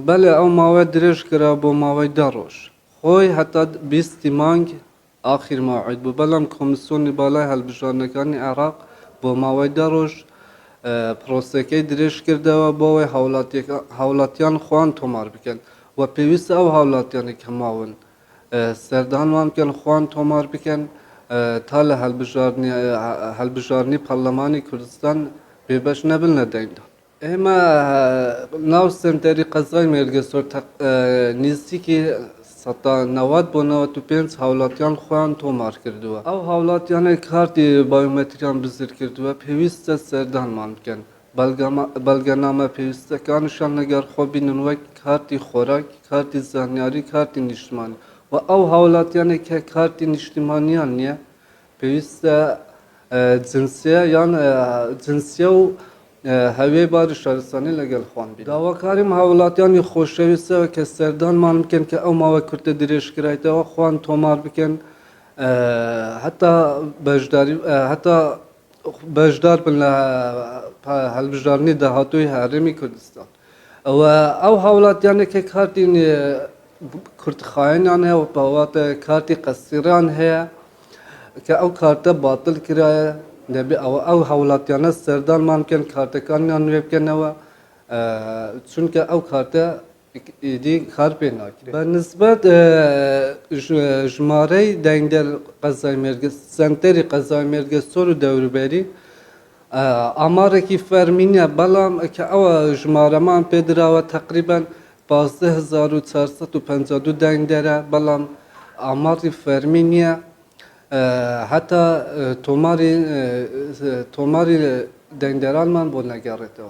بله او ماوه درش کرا بو ماوه داروش خوی حتی 20 مانگ آخر موعد بو بلام کمیسیونی بالای هلبجارنکانی عراق بو ماوه داروش پروسکی درش کرده و باوی حولاتیان خوان تومار بکن و پیوست او حولاتیانی که ماون سردان وان کن خوان تومار بکن تال هلبجارنی پارلمانی کردستان بیبش نبل ندیندن اما ناو سنتری قضای مرگسور نزدیکی ستا 90 با 95 حولاتیان خوان تومار کردوه او حولاتیان کارتی بایومتریان بزر کردوه پیوست سردان مان کن بلگنامه پیوسته کانشان نگر خوبینن و کارتی خوراک کارتی زانیاری کارتی نشتمانی و او حولاتیان که کارتی نشتمانیان نیه پیوسته جنسیه یان جنسیه و هوی بار شهرستانی لگل خوان بید. داواکاریم حولاتیانی خوشویسته و که سردان مان بکن که او ماوه کرده دیرش کرایده و خوان تومار بکن حتی بجدار بن هلبجارنی دهاتوی حرمی کردستان و او حولاتیانی که کارتی کرد خاینان هست و باوات کارتی قصیران هست که او کارت باطل کرایه نبی او حولاتیانه سردان ممکن کارت کانیان ویب کنه و چون که او کارت ایدی کار پیدا کرد. به نسبت جماره دنگل قضای مرگز سنتری قضای مرگز سر دوروبری آماره کی فرمینه بلام که او جماره من پیدرا و تقریبا 12452 دنگ داره بلام آماری فرمینه حتی توماری دنگدران من بود نگرده